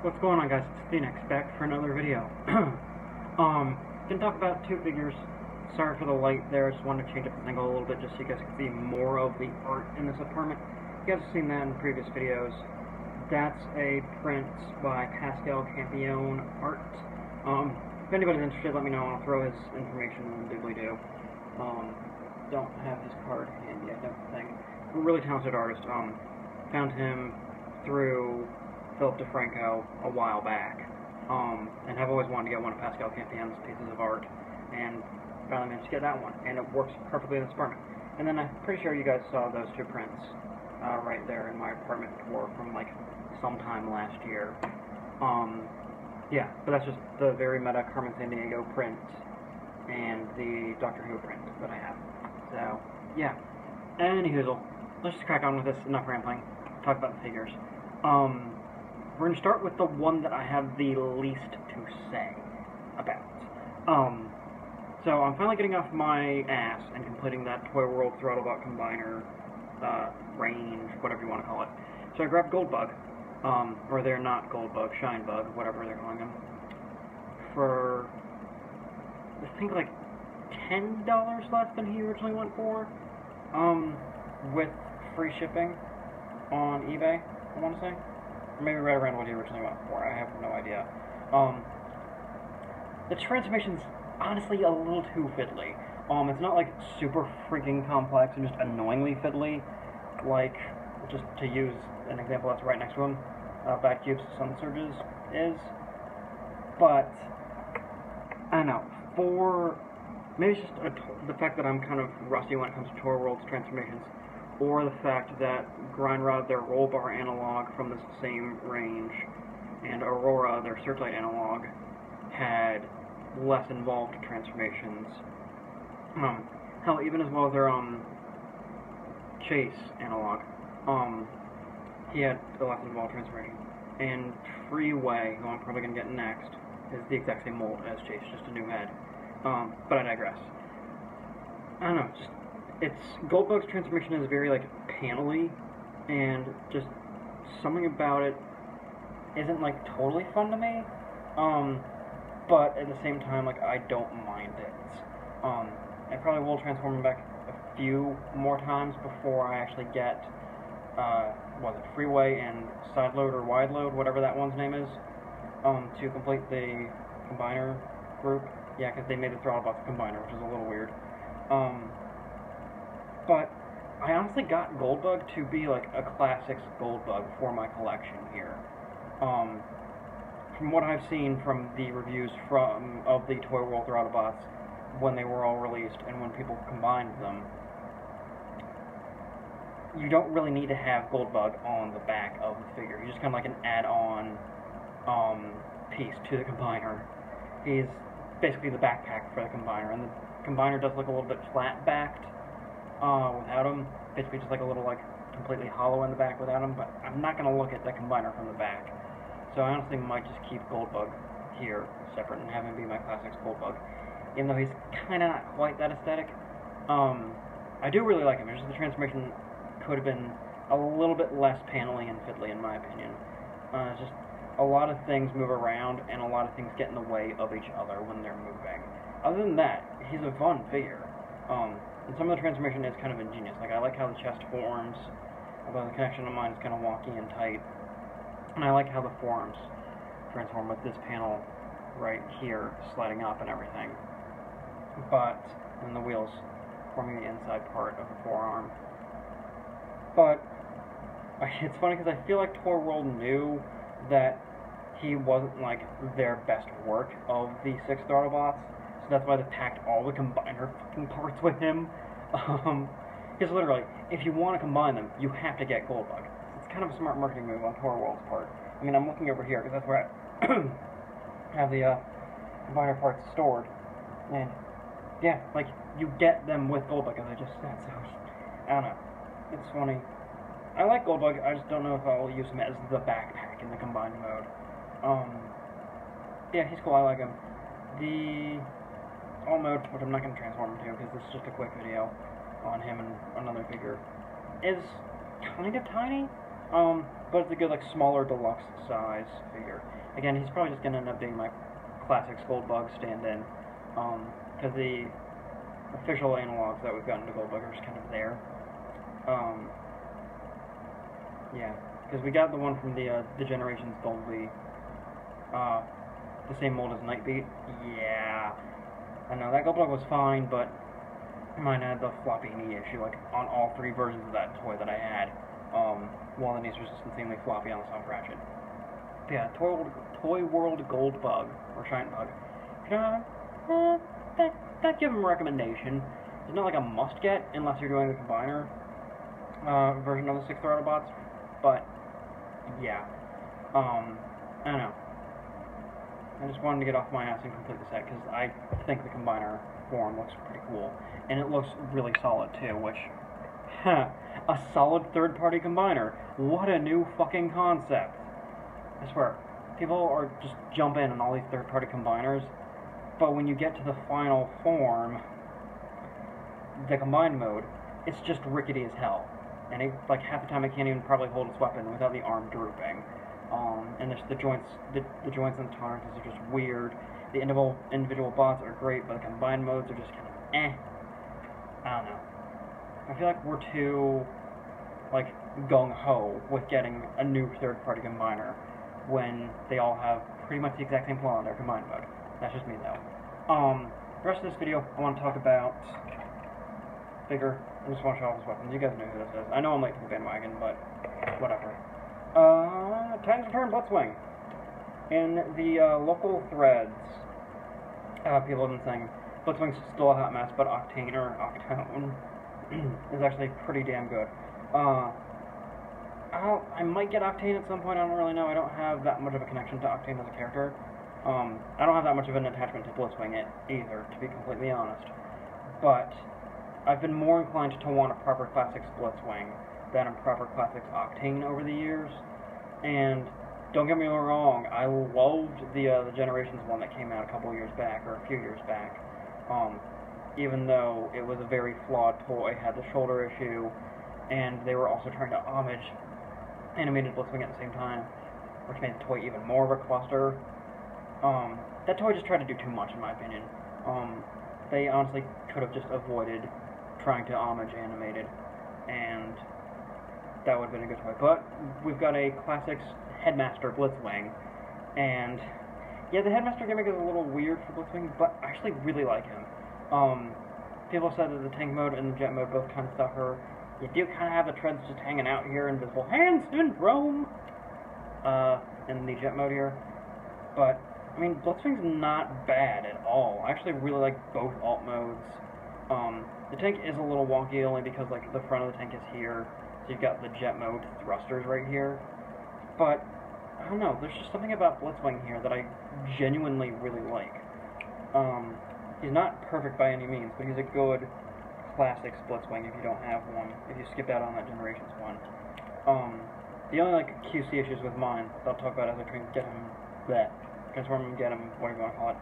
What's going on, guys? It's Phoenix back for another video. Gonna talk about two figures. Sorry for the light there, just wanted to change up the angle a little bit just so you guys can see more of the art in this apartment. You guys have seen that in previous videos. That's a print by Pascal Campione art. If anybody's interested, let me know and I'll throw his information in the doobly-doo. Don't have his card handy, I don't think. A really talented artist. Found him through Philip DeFranco a while back, and have always wanted to get one of Pascal Campione's pieces of art, and finally managed to get that one, and it works perfectly in this apartment. And then I'm pretty sure you guys saw those two prints right there in my apartment tour from like sometime last year. Yeah, but that's just the very meta Carmen Sandiego print and the Doctor Who print that I have. So yeah. Anywho, let's just crack on with this. Enough rambling. Talk about the figures. We're going to start with the one that I have the least to say about. So I'm finally getting off my ass and completing that toyworld Throttlebot Combiner range, whatever you want to call it. So I grabbed Goldbug, or they're not Goldbug, Shinebug, whatever they're calling them, for, I think, like $10 less than he originally went for, with free shipping on eBay, I want to say. Maybe right around what he originally went for. I have no idea. The transformation's honestly a little too fiddly. It's not like super freaking complex and just annoyingly fiddly, like, just to use an example that's right next to him, Backcube's Sun Surges is. But, I don't know, for, maybe it's just the fact that I'm kind of rusty when it comes to toyworld's transformations, or the fact that Grindrod, their roll bar analog from the same range, and Aurora, their searchlight analog, had less involved transformations. Hell, even as well as their Chase analog, he had a less involved transformation. And Freeway, who I'm probably going to get next, is the exact same mold as Chase, just a new head. But I digress. I don't know, just Goldbug's transformation is very, like, panel-y, and just something about it isn't, like, totally fun to me, but at the same time, like, I don't mind it. I probably will transform him back a few more times before I actually get, was it Freeway and Side Load or Wide Load, whatever that one's name is, to complete the Combiner group. Yeah, because they made the Throttlebot the Combiner, which is a little weird. But I honestly got Goldbug to be like a classics Goldbug for my collection here. From what I've seen from the reviews of the toyworld Throttlebots when they were all released and when people combined them, you don't really need to have Goldbug on the back of the figure. He's just kind of like an add-on piece to the Combiner. He's basically the backpack for the Combiner, and the Combiner does look a little bit flat-backed without him. Basically just like a little, like, completely hollow in the back without him, but I'm not going to look at the Combiner from the back. So I honestly might just keep Goldbug here separate and have him be my classics Goldbug, even though he's kind of not quite that aesthetic. I do really like him. It's just the transformation could have been a little bit less paneling and fiddly, in my opinion. It's just a lot of things move around, and a lot of things get in the way of each other when they're moving. Other than that, he's a fun figure. And some of the transformation is kind of ingenious. Like, I like how the chest forms, although the connection of mine is kind of wonky and tight. And I like how the forearms transform with this panel right here sliding up and everything. But, and the wheels forming the inside part of the forearm. But, it's funny because I feel like toyworld knew that he wasn't, like, their best work of the 6 Throttlebots. So that's why they packed all the Combiner fucking parts with him. Because literally, if you want to combine them, you have to get Goldbug. It's kind of a smart marketing move on toyworld's part. I mean, I'm looking over here, because that's where I have the Combiner parts stored. And, yeah, like, you get them with Goldbug, as I just said, so, I don't know. It's funny. I like Goldbug, I just don't know if I'll use him as the backpack in the combined mode. Yeah, he's cool, I like him. The all mode, which I'm not going to transform him to because this is just a quick video on him and another figure, is kind of tiny, but it's a good, like, smaller deluxe size figure. Again, he's probably just going to end up being my Classics Goldbug stand-in, because the official analogs that we've gotten to Goldbug are just kind of there. Yeah, because we got the one from the Generations Dolby, the same mold as Nightbeat. Yeah, I know, that Goldbug was fine, but mine had the floppy knee issue, like, on all 3 versions of that toy that I had. One of the knees was just insanely floppy on the soft ratchet. But yeah, toyworld Goldbug, or Shinebug. That give him a recommendation. It's not like a must-get, unless you're doing the combiner version of the 6th Autobots, but, yeah. I don't know. I just wanted to get off my ass and complete the set, because I think the combiner form looks pretty cool. And it looks really solid, too, which, a solid third-party combiner. What a new fucking concept. I swear, people are just jump in on all these third-party combiners, but when you get to the final form, the combined mode, it's just rickety as hell. And like, half the time it can't even probably hold its weapon without the arm drooping. And there's the joints and the tolerances are just weird. The individual bots are great, but the combined modes are just kind of eh. I don't know. I feel like we're too, like, gung-ho with getting a new third-party combiner when they all have pretty much the exact same flaw in their combined mode. That's just me, though. The rest of this video, I want to talk about Figure. I just want to show off his weapons. You guys know who this is. I know I'm late to the bandwagon, but whatever. Titans TR Blitzwing. In the local threads, people have been saying Blitzwing's still a hot mess, but Octane or Octone is actually pretty damn good. I might get Octane at some point, I don't really know. I don't have that much of a connection to Octane as a character. I don't have that much of an attachment to Blitzwing either, to be completely honest. But I've been more inclined to want a proper Classics Blitzwing than a proper Classics Octane over the years. And don't get me wrong, I loved the Generations one that came out a couple years back, or a few years back. Even though it was a very flawed toy, had the shoulder issue, and they were also trying to homage animated Blitzwing at the same time, which made the toy even more of a cluster. That toy just tried to do too much, in my opinion. They honestly could have just avoided trying to homage animated, and that would have been a good toy. But we've got a Classics Headmaster Blitzwing, and yeah, the Headmaster gimmick is a little weird for Blitzwing, but I actually really like him. People said that the tank mode and the jet mode both kind of suffer. You do kind of have the treads just hanging out here, invisible hand syndrome, in the jet mode here. But, I mean, Blitzwing's not bad at all. I actually really like both alt modes. The tank is a little wonky only because, like, the front of the tank is here, so you've got the jet mode thrusters right here. But, I don't know, there's just something about Blitzwing here that I genuinely really like. He's not perfect by any means, but he's a good Classics Blitzwing if you don't have one, if you skipped out on that Generations one. The only, like, QC issues with mine, that I'll talk about as I try and get him, transform him, get him, whatever you want to call it,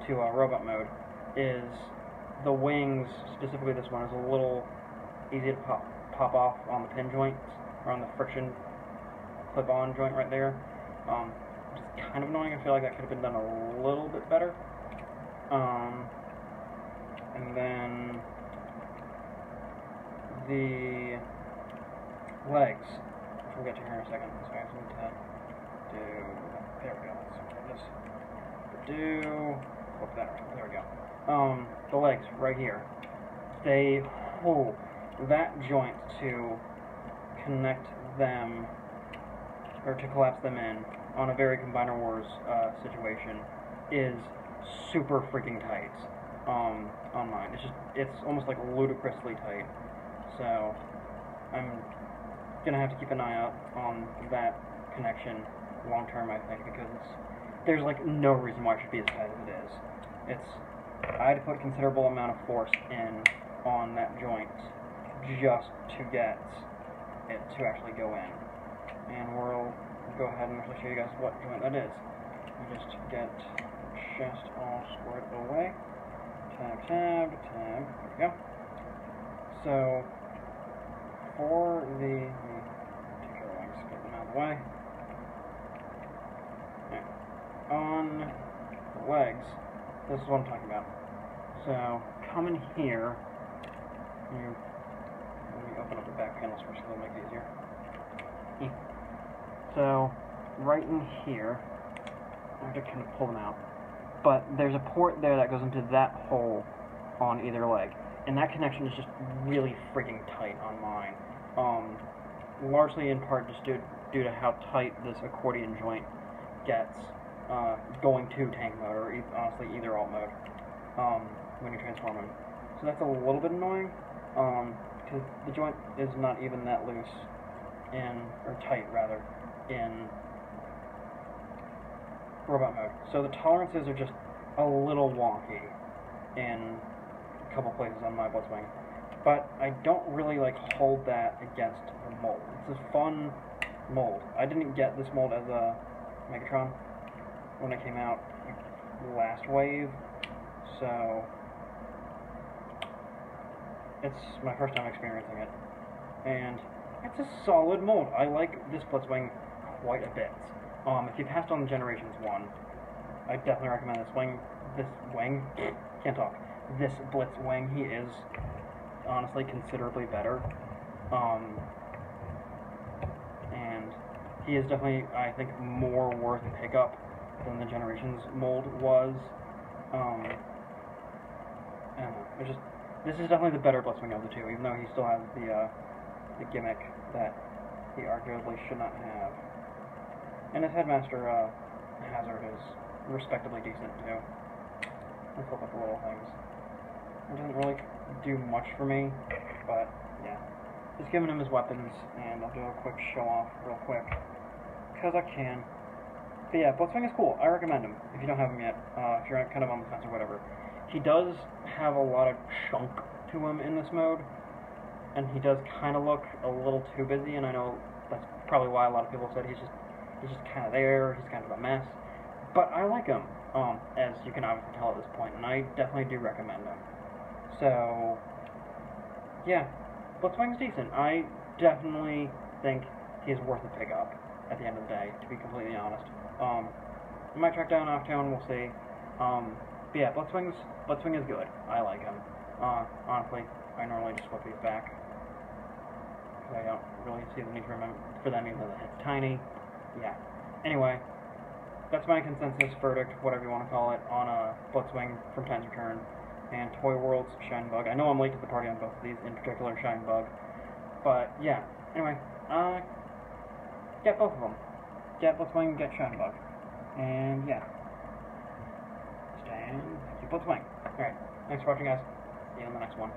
to robot mode, is the wings, specifically this one, is a little easy to pop off on the pin joints, or on the friction clip-on joint right there. Which is kind of annoying. I feel like that could have been done a little bit better. And then the legs, which we'll get to here in a second, so I have something to do. There we go. Let's do flip that around. There we go. The legs right here. That joint to connect them, or to collapse them in on a very Combiner Wars situation is super freaking tight on mine. It's almost like ludicrously tight. So I'm gonna have to keep an eye out on that connection long term, I think, because there's like no reason why it should be as tight as it is. I had to put a considerable amount of force in on that joint just to get it to actually go in. And we'll go ahead and actually show you guys what joint that is. We just get the chest all squared away. Tab. There we go. So, for the particular legs, get them out of the way. Right. On the legs, this is what I'm talking about. So, come in here. Let me open up the back panels first so it'll make it easier. So, right in here, I have to kind of pull them out. But there's a port there that goes into that hole on either leg. And that connection is just really freaking tight on mine. Largely in part just due to how tight this accordion joint gets going to tank mode, or honestly either alt mode, when you transform him. So that's a little bit annoying, because the joint is not even that loose or tight rather, in robot mode. So the tolerances are just a little wonky in a couple places on my Blitzwing. But I don't really hold that against the mold. It's a fun mold. I didn't get this mold as a Megatron when it came out last wave, so it's my first time experiencing it. And it's a solid mold. I like this Blitzwing quite a bit. If you passed on Generations 1, I definitely recommend this Blitzwing. He is honestly considerably better. And he is definitely, I think, more worth a pickup than the Generations mold was. I don't know, this is definitely the better Blitzwing of the two, even though he still has the gimmick that he arguably should not have. And his Headmaster Hazard is respectably decent too. Let's look at the little things. It doesn't really do much for me, but yeah. Just giving him his weapons, and I'll do a quick show off real quick, because I can. But yeah, Blitzwing is cool. I recommend him if you don't have him yet, if you're kind of on the fence or whatever. He does have a lot of chunk to him in this mode, and he does kind of look a little too busy, and I know that's probably why a lot of people said he's just kind of there, he's kind of a mess. But I like him, as you can obviously tell at this point, and I definitely do recommend him. So, yeah, Blitzwing's decent. I definitely think he's worth a pickup at the end of the day, to be completely honest. I might track down Octown, we'll see. But yeah, Blitzwing is good. I like him. Honestly, I normally just flip these back, because I don't really see the need for them, even though the head's tiny. Yeah. Anyway, that's my consensus verdict, whatever you want to call it, on Blitzwing from Titan's Return and toyworld's Shinebug. I know I'm late to the party on both of these, in particular Shinebug. But yeah, anyway, get both of them. Get Blitzwing, get Shinebug. And yeah. Stand, keep Blitzwing. Alright, thanks for watching, guys. See you in the next one.